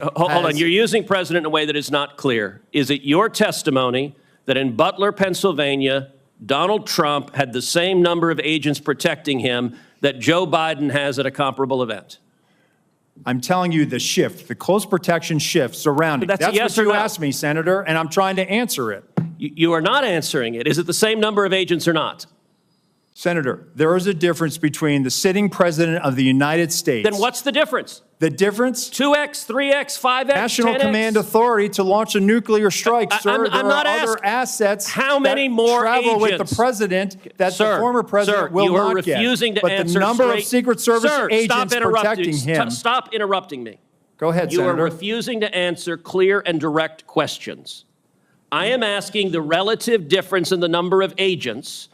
Hold on. You're using president in a way that is not clear. Is it your testimony that in Butler, Pennsylvania, Donald Trump had the same number of agents protecting him that Joe Biden has at a comparable event? I'm telling you the shift, the close protection shift surrounding. That's a yes what you or no. asked me, Senator, and I'm trying to answer it. You are not answering it. Is it the same number of agents or not? Senator, there is a difference between the sitting president of the United States. Then what's the difference? The difference? 2x, 3x, 5x, National 10x? Command Authority to launch a nuclear strike, sir. I'm not there are other asking assets how many that more travel agents? with the president that the former president will you are not refusing get. to But answer the number straight. of Secret Service agents protecting him. Stop interrupting me. Go ahead, You Senator. are refusing to answer clear and direct questions. I am asking the relative difference in the number of agents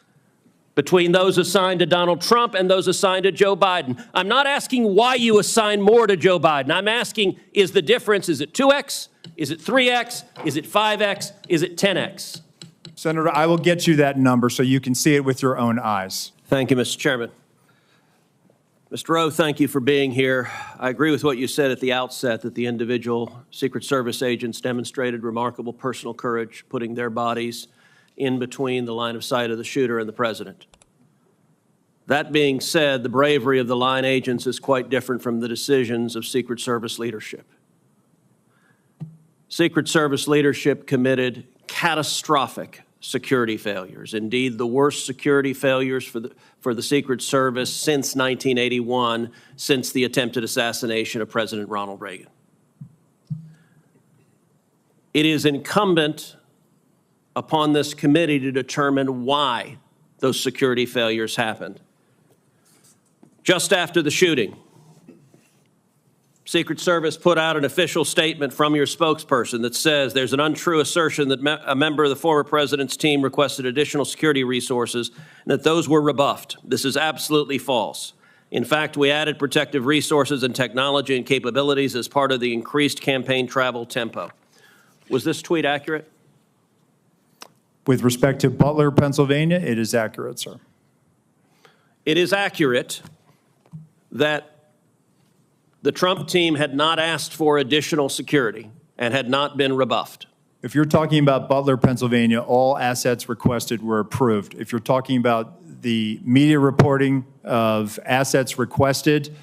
between those assigned to Donald Trump and those assigned to Joe Biden. I'm not asking why you assign more to Joe Biden. I'm asking, is the difference, is it 2x? Is it 3x? Is it 5x? Is it 10x? Senator, I will get you that number so you can see it with your own eyes. Thank you, Mr. Chairman. Mr. Rowe, thank you for being here. I agree with what you said at the outset, that the individual Secret Service agents demonstrated remarkable personal courage, putting their bodies in between the line of sight of the shooter and the president. That being said, the bravery of the line agents is quite different from the decisions of Secret Service leadership. Secret Service leadership committed catastrophic security failures, indeed the worst security failures for the Secret Service since 1981, since the attempted assassination of President Ronald Reagan. It is incumbent upon this committee to determine why those security failures happened. Just after the shooting, Secret Service put out an official statement from your spokesperson that says there's an untrue assertion that a member of the former president's team requested additional security resources and that those were rebuffed. This is absolutely false. In fact, we added protective resources and technology and capabilities as part of the increased campaign travel tempo. Was this tweet accurate? With respect to Butler, Pennsylvania, it is accurate, sir. It is accurate that the Trump team had not asked for additional security and had not been rebuffed. If you're talking about Butler, Pennsylvania, all assets requested were approved. If you're talking about the media reporting of assets requested,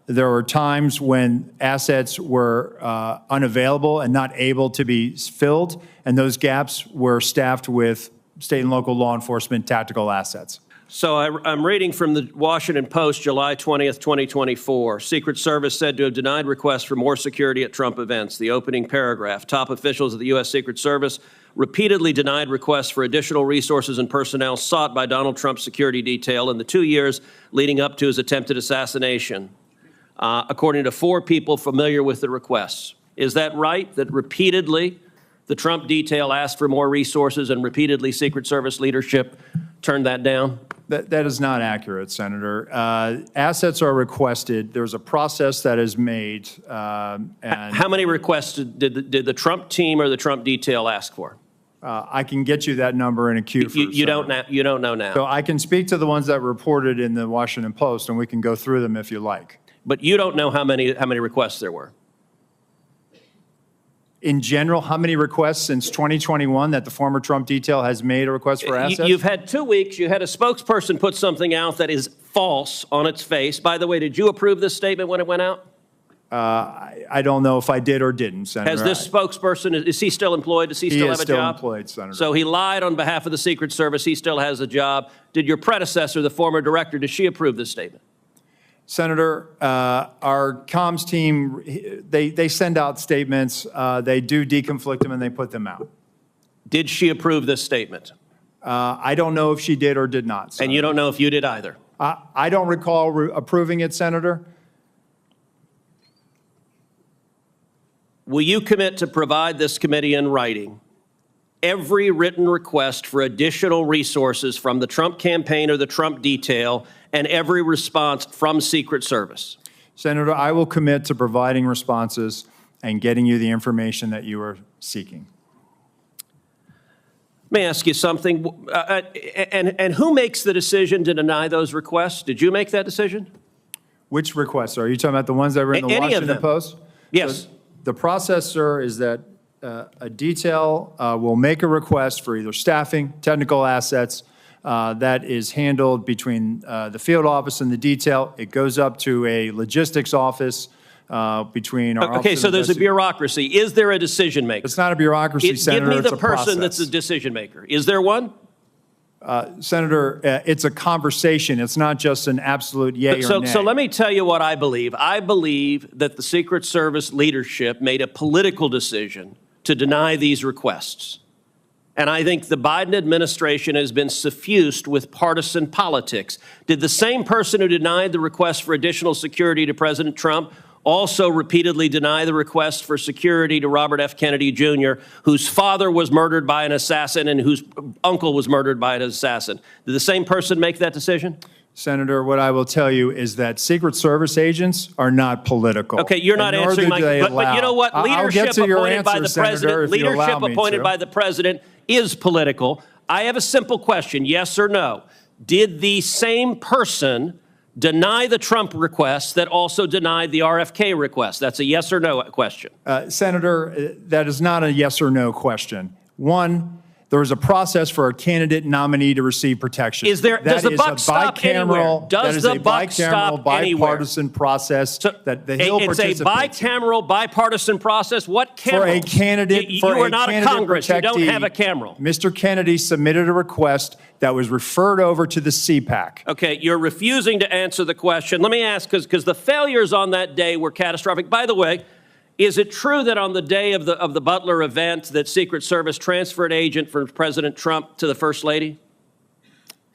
there were times when assets were unavailable and not able to be filled, and those gaps were staffed with state and local law enforcement tactical assets. So I'm reading from the Washington Post, July 20th, 2024. Secret Service said to have denied requests for more security at Trump events. The opening paragraph, top officials of the U.S. Secret Service repeatedly denied requests for additional resources and personnel sought by Donald Trump's security detail in the 2 years leading up to his attempted assassination, according to 4 people familiar with the requests. Is that right, that repeatedly the Trump detail asked for more resources and repeatedly Secret Service leadership turned that down? That is not accurate, Senator. Assets are requested. There's a process that is made. And how many requests did the Trump team or the Trump detail ask for? I can get you that number in a queue. You don't know now. So I can speak to the ones that reported in the Washington Post, and we can go through them if you like. But you don't know how many requests there were. In general, how many requests since 2021 that the former Trump detail has made a request for assets? You've had 2 weeks. You had a spokesperson put something out that is false on its face. By the way, did you approve this statement when it went out? I don't know if I did or didn't, Senator. Has this spokesperson, is he still employed? Does he still have a job? He is still employed, Senator. So he lied on behalf of the Secret Service. He still has a job. Did your predecessor, the former director, did she approve this statement? Senator, our comms team, they send out statements. They do deconflict them, and they put them out. Did she approve this statement? I don't know if she did or did not, Senator. And you don't know if you did either? I don't recall approving it, Senator. Will you commit to provide this committee in writing every written request for additional resources from the Trump campaign or the Trump detail and every response from Secret Service? Senator, I will commit to providing responses and getting you the information that you are seeking. Let me ask you something. And who makes the decision to deny those requests? Did you make that decision? Which requests? Are you talking about the ones that were in the Washington Post? Yes. The process, sir, is that a detail will make a request for either staffing, technical assets. That is handled between the field office and the detail. It goes up to a logistics office between our Okay, so there's a bureaucracy. Is there a decision maker? It's not a bureaucracy, Senator. Give me the it's a person process. that's a decision maker. Is there one? Senator, it's a conversation. It's not just an absolute yay or nay. So let me tell you what I believe. I believe that the Secret Service leadership made a political decision to deny these requests. And I think the Biden administration has been suffused with partisan politics. Did the same person who denied the request for additional security to President Trump also repeatedly deny the request for security to Robert F. Kennedy Jr., whose father was murdered by an assassin and whose uncle was murdered by an assassin? Did the same person make that decision? Senator, what I will tell you is that Secret Service agents are not political. Okay, you're not answering my question. But you know what? Leadership appointed by the president, leadership appointed by the president is political. I have a simple question, yes or no. Did the same person deny the Trump request that also denied the RFK request? That's a yes or no question. Senator, that is not a yes or no question. One, there is a process for a candidate nominee to receive protection. Does the buck stop anywhere? Does the buck stop anywhere? Bipartisan process that the Hill participates in. It's a bicameral, bipartisan process. What cameral? For a candidate, you are not a Congress. You don't have a cameral. Mr. Kennedy submitted a request that was referred over to the CPAC. Okay, you're refusing to answer the question. Let me ask, because the failures on that day were catastrophic. By the way, is it true that on the day of the Butler event that Secret Service transferred agent from President Trump to the First Lady?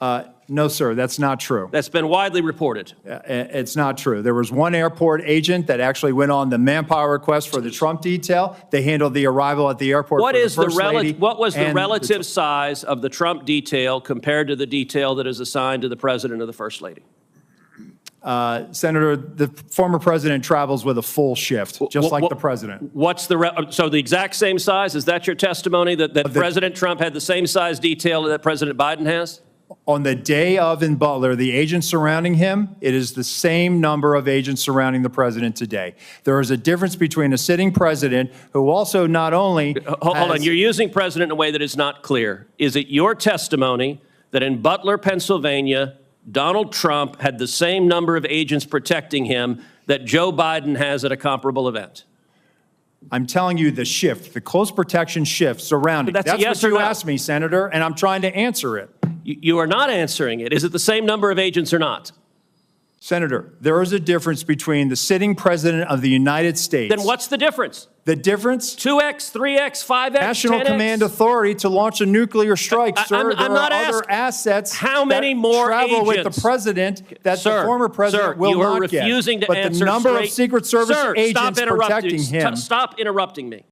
No, sir, that's not true. That's been widely reported. It's not true. There was one airport agent that actually went on the manpower request for the Trump detail. They handled the arrival at the airport for the First Lady. What was the relative size of the Trump detail compared to the detail that is assigned to the President or the First Lady? Senator, the former president travels with a full shift, just like the president. So the exact same size? Is that your testimony, that President Trump had the same size detail that President Biden has? On the day of in Butler, the agents surrounding him, it is the same number of agents surrounding the president today. There is a difference between a sitting president who also not only Hold on, you're using president in a way that is not clear. Is it your testimony that in Butler, Pennsylvania, Donald Trump had the same number of agents protecting him that Joe Biden has at a comparable event? I'm telling you the shift, the close protection shift surrounding. That's yes what you or no? asked me, Senator, and I'm trying to answer it. You are not answering it. Is it the same number of agents or not? Senator, there is a difference between the sitting president of the United States. Then what's the difference? The difference? 2x, 3x, 5x, National 10x? Command Authority to launch a nuclear strike, sir. There are other assets how many more travel agents? with the president that the former president will not get. Refusing to but answer the number straight. of Secret Service agents protecting him. Stop interrupting me.